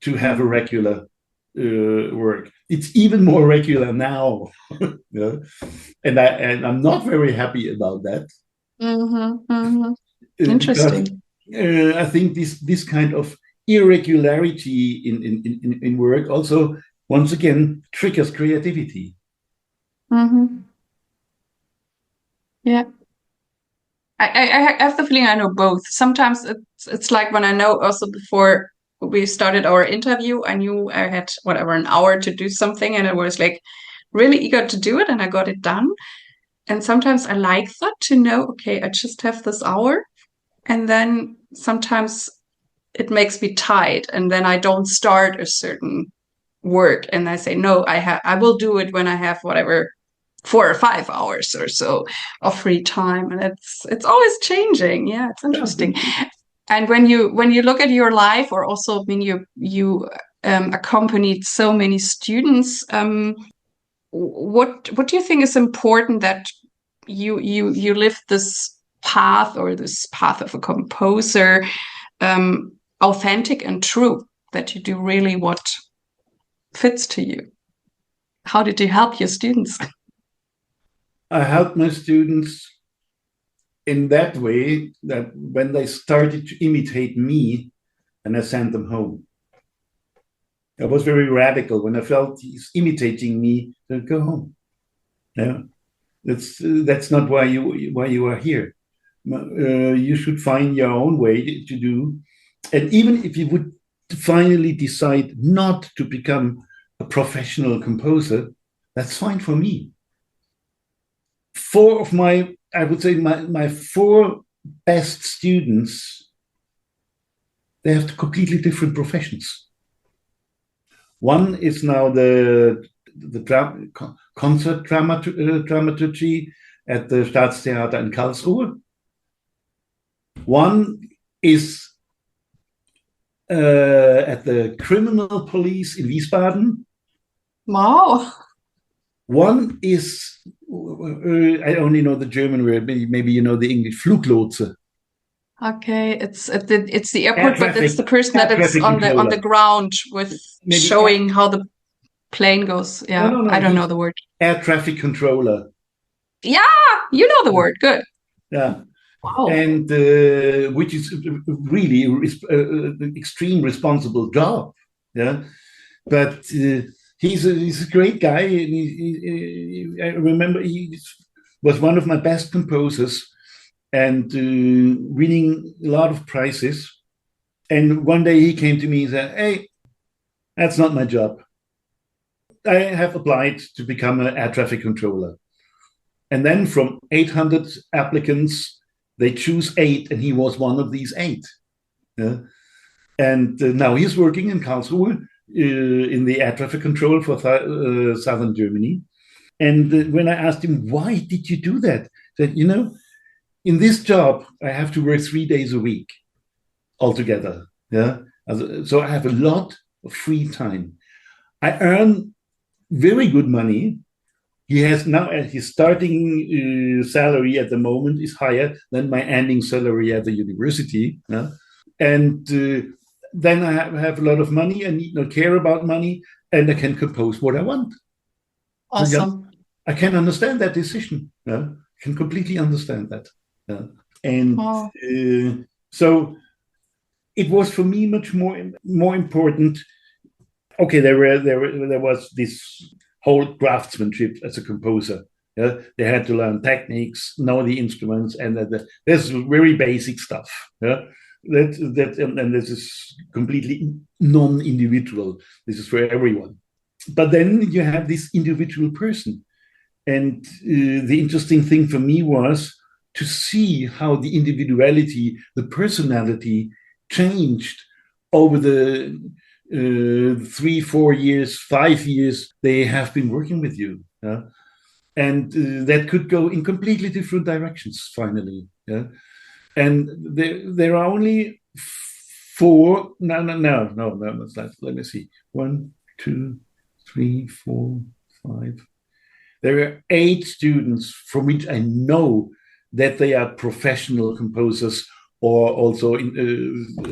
Speaker 2: to have a regular work. It's even more regular now, yeah? and I'm not very happy about that.
Speaker 3: Mm-hmm, mm-hmm. Interesting.
Speaker 2: I think this kind of irregularity in work also once again triggers creativity.
Speaker 3: Mm-hmm. Yeah. I have the feeling I know both. Sometimes it's like when I know also before we started our interview, I knew I had whatever an hour to do something, and I was like really eager to do it, and I got it done. And sometimes I like that to know, okay, I just have this hour, and then sometimes it makes me tight, and then I don't start a certain work, and I say no, I will do it when I have whatever 4 or 5 hours or so of free time, and it's always changing. Yeah, it's interesting. And when you look at your life, or also when you accompanied so many students, what do you think is important that you live this path, or this path of a composer, authentic and true, that you do really what fits to you? How did you help your students?
Speaker 2: I help my students in that way that when they started to imitate me, and I sent them home. I was very radical when I felt he's imitating me. Then go home. Yeah, that's not why you are here. You should find your own way to do. And even if you would finally decide not to become a professional composer, that's fine for me. I would say my 4 best students, they have completely different professions. One is now the concert dramaturgy at the Staatstheater in Karlsruhe. One is at the criminal police in Wiesbaden.
Speaker 3: Wow.
Speaker 2: One is, I only know the German word, maybe you know the English, Fluglotse.
Speaker 3: Okay, it's the airport, but it's the person that is on the ground with
Speaker 2: Maybe
Speaker 3: showing how the plane goes. Yeah,
Speaker 2: no,
Speaker 3: I don't know the word.
Speaker 2: Air traffic controller.
Speaker 3: Yeah, you know the word. Good.
Speaker 2: Yeah.
Speaker 3: Wow.
Speaker 2: And which is really extreme responsible job. Yeah. But he's a great guy. And I remember he was one of my best composers, and winning a lot of prizes. And one day he came to me and said, "Hey, that's not my job. I have applied to become an air traffic controller." And then from 800 applicants, they choose 8, and he was one of these 8. Yeah? And now he's working in Karlsruhe in the air traffic control for southern Germany. And when I asked him, why did you do that? He said, in this job, I have to work 3 days a week altogether. Yeah. So I have a lot of free time. I earn very good money. He has now, his starting salary at the moment is higher than my ending salary at the university. Yeah? And then I have a lot of money. I need not care about money, and I can compose what I want.
Speaker 3: Awesome.
Speaker 2: So, yeah, I can understand that decision. Yeah? I can completely understand that. Yeah? And so it was for me much more important. Okay, there was this whole craftsmanship as a composer. Yeah? They had to learn techniques, know the instruments, and there's very basic stuff. Yeah? And this is completely non-individual. This is for everyone. But then you have this individual person. And the interesting thing for me was to see how the individuality, the personality changed over the 3, 4 years, 5 years they have been working with you. Yeah? And that could go in completely different directions finally. Yeah? And there are only 4. No. Let me see. 1, 2, 3, 4, 5. There are 8 students from which I know that they are professional composers, or also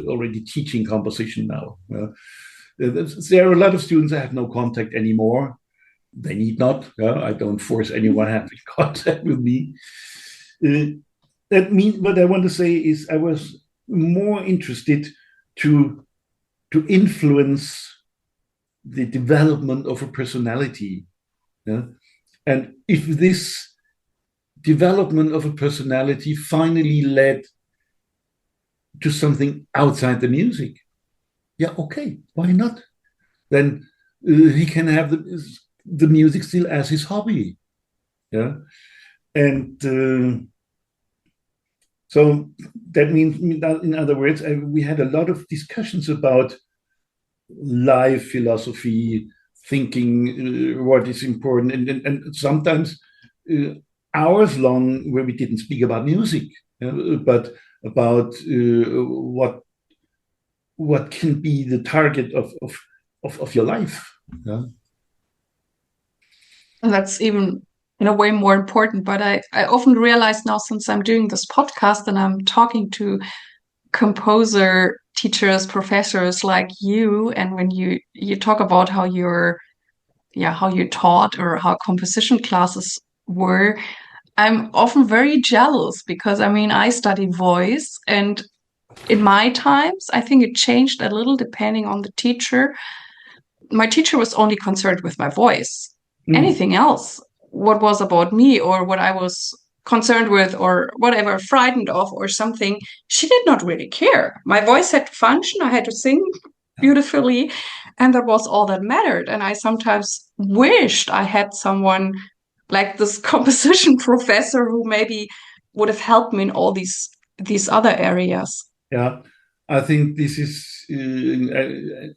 Speaker 2: already teaching composition now. There are a lot of students that have no contact anymore. They need not. I don't force anyone having contact with me. That means, what I want to say is, I was more interested to influence the development of a personality. Yeah? And if this development of a personality finally led to something outside the music, yeah, okay, why not? Then he can have the music still as his hobby. Yeah. And so that means, in other words, we had a lot of discussions about life philosophy, thinking what is important, and sometimes hours long where we didn't speak about music, but about what can be the target of your life. Yeah?
Speaker 3: And that's even in a way more important. But I often realize now, since I'm doing this podcast and I'm talking to composer teachers, professors like you, and when you talk about how you taught or how composition classes were, I'm often very jealous because I mean I studied voice, and in my times I think it changed a little depending on the teacher. My teacher was only concerned with my voice. Anything else, what was about me or what I was concerned with or whatever, frightened of or something, she did not really care. My voice had to function, I had to sing beautifully, and that was all that mattered. And I sometimes wished I had someone like this composition professor who maybe would have helped me in all these other areas.
Speaker 2: Yeah, I think this is,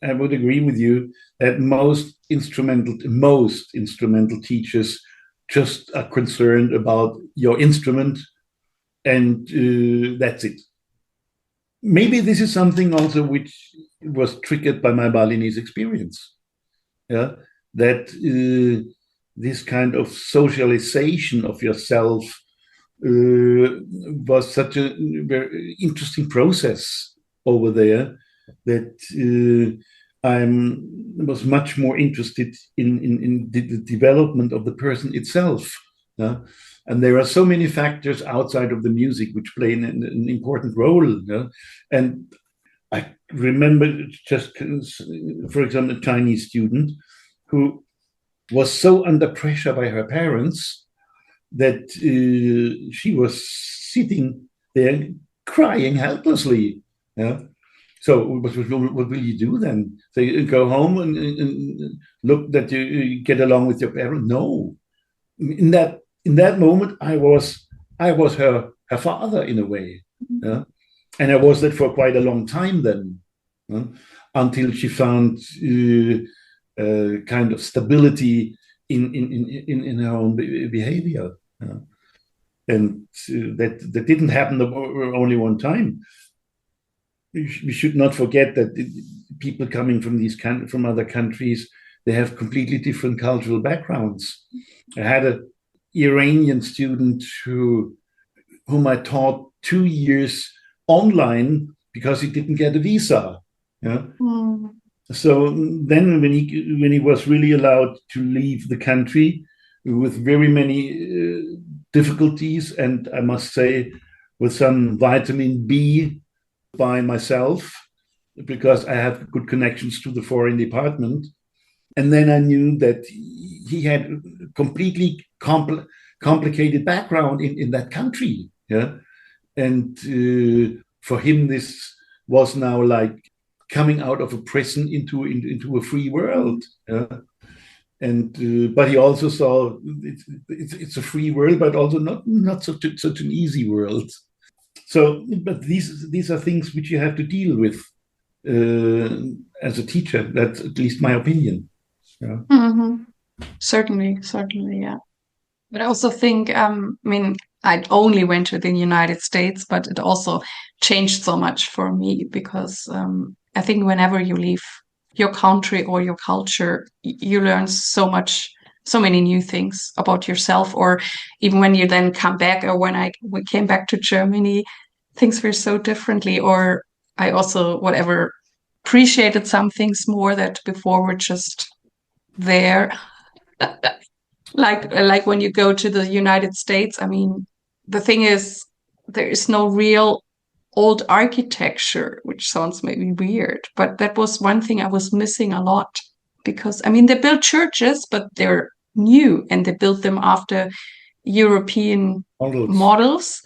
Speaker 2: I would agree with you that most instrumental teachers just are concerned about your instrument, and that's it. Maybe this is something also which was triggered by my Balinese experience. Yeah, that this kind of socialization of yourself was such a very interesting process over there that I was much more interested in the development of the person itself. Yeah? And there are so many factors outside of the music which play an important role. Yeah? And I remember just, for example, a Chinese student who was so under pressure by her parents that she was sitting there crying helplessly. Yeah. So what will you do then? So you go home and look that you get along with your parents? No. In that moment, I was her father in a way. Yeah. And I was that for quite a long time then, until she found kind of stability in her own behavior. And that didn't happen only one time. We should not forget that people coming from other countries, they have completely different cultural backgrounds. I had an Iranian student whom I taught 2 years online because he didn't get a visa. Yeah. So then when he was really allowed to leave the country with very many difficulties, and I must say with some vitamin B by myself, because I have good connections to the foreign department. And then I knew that he had a completely complicated background in that country. Yeah. And for him, this was now like coming out of a prison into a free world. Yeah. And but he also saw it's a free world, but also not such an easy world. So, but these are things which you have to deal with as a teacher. That's at least my opinion. Yeah.
Speaker 3: Mm-hmm. Certainly, yeah. But I also think, I mean, I only went to the United States, but it also changed so much for me because I think whenever you leave your country or your culture, you learn so many new things about yourself. Or even when you then come back, or when we came back to Germany, things were so differently. Or I also, whatever, appreciated some things more that before were just there. Like when you go to the United States, I mean, the thing is, there is no real old architecture, which sounds maybe weird, but that was one thing I was missing a lot. Because, I mean, they built churches, but they're new and they built them after European models.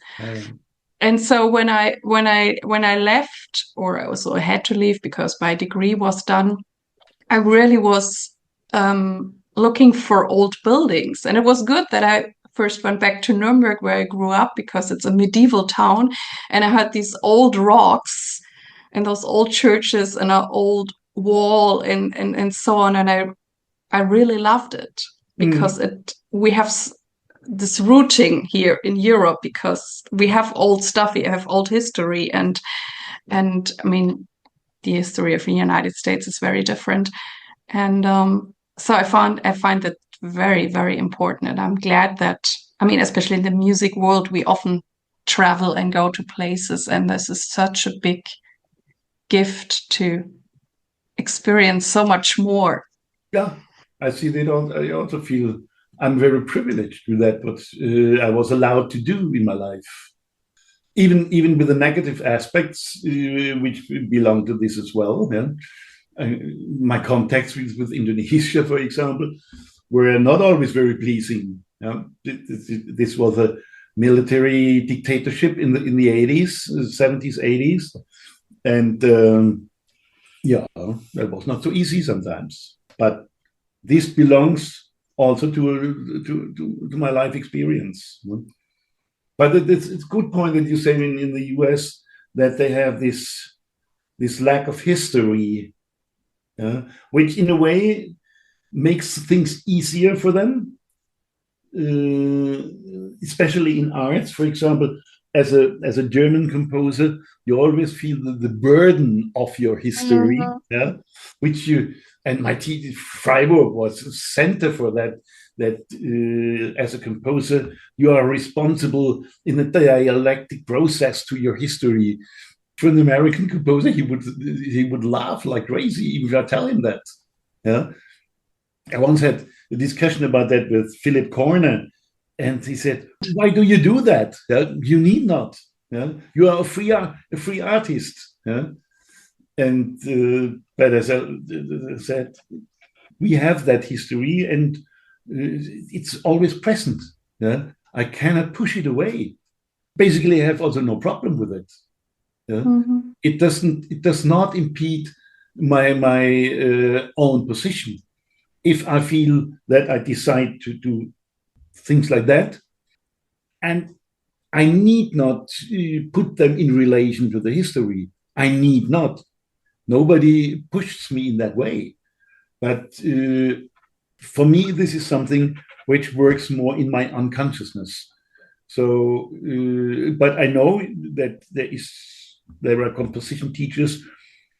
Speaker 3: And so when I left, or I also had to leave because my degree was done, I really was looking for old buildings. And it was good that I first went back to Nuremberg, where I grew up, because it's a medieval town. And I had these old rocks and those old churches and an old wall and so on. And I really loved it because we have this rooting here in Europe, because we have old stuff, we have old history, and I mean, the history of the United States is very different. And so I find that very, very important. And I'm glad that, I mean, especially in the music world, we often travel and go to places, and this is such a big gift to experience so much more.
Speaker 2: Yeah, I see that. I also feel I'm very privileged with that, what I was allowed to do in my life. Even with the negative aspects, which belong to this as well. Yeah? My contacts with Indonesia, for example, were not always very pleasing. Yeah? This was a military dictatorship in the 80s, 70s, 80s. And that was not so easy sometimes. But this belongs also to my life experience. But it's a good point that you say in the US that they have this lack of history, which in a way makes things easier for them, especially in arts. For example, as a German composer, you always feel the burden of your history, which you, and my teacher Freiburg was a center for that as a composer, you are responsible in a dialectic process to your history. For an American composer, he would laugh like crazy if I tell him that. Yeah, I once had a discussion about that with Philip Corner, and he said, "Why do you do that? Yeah? You need not. Yeah? You are a free artist." Yeah? And but as I said, we have that history, and it's always present. Yeah? I cannot push it away. Basically, I have also no problem with it. Yeah? It does not impede my own position. If I feel that I decide to do things like that, and I need not put them in relation to the history. I need not. Nobody pushes me in that way. But for me, this is something which works more in my unconsciousness. So, but I know that there are composition teachers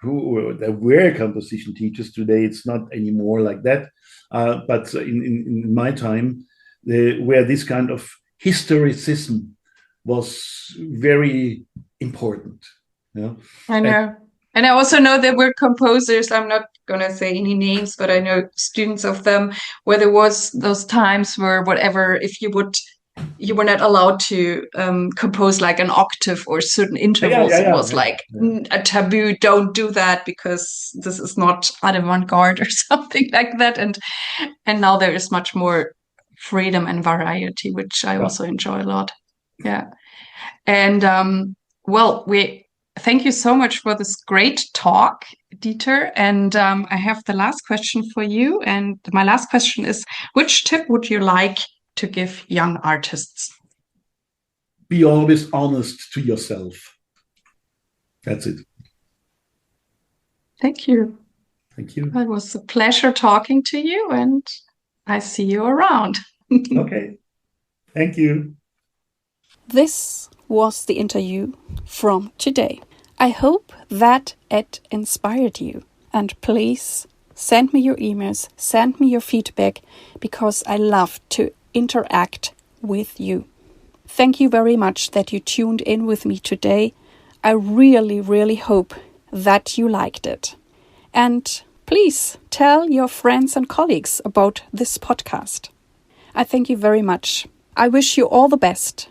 Speaker 2: there were composition teachers. Today, it's not anymore like that. But in my time, where this kind of historicism was very important. Yeah?
Speaker 3: I know. And I also know there were composers, I'm not going to say any names, but I know students of them, where there was those times where whatever, if you were not allowed to compose like an octave or certain intervals. It was like a taboo. Don't do that because this is not avant-garde or something like that. And now there is much more freedom and variety, which I also enjoy a lot. Yeah. And thank you so much for this great talk, Dieter. And I have the last question for you. And my last question is, which tip would you like to give young artists?
Speaker 2: Be always honest to yourself. That's it.
Speaker 3: Thank you.
Speaker 2: Thank you.
Speaker 3: It was a pleasure talking to you, and I see you around.
Speaker 2: Okay. Thank you.
Speaker 1: This was the interview from today. I hope that it inspired you. And please send me your emails, send me your feedback, because I love to interact with you. Thank you very much that you tuned in with me today. I really, really hope that you liked it. And please tell your friends and colleagues about this podcast. I thank you very much. I wish you all the best.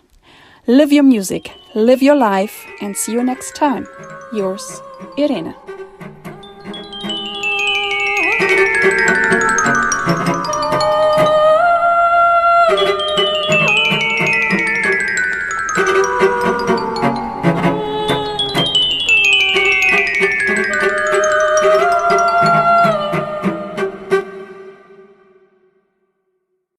Speaker 1: Live your music, live your life, and see you next time. Yours, Irene.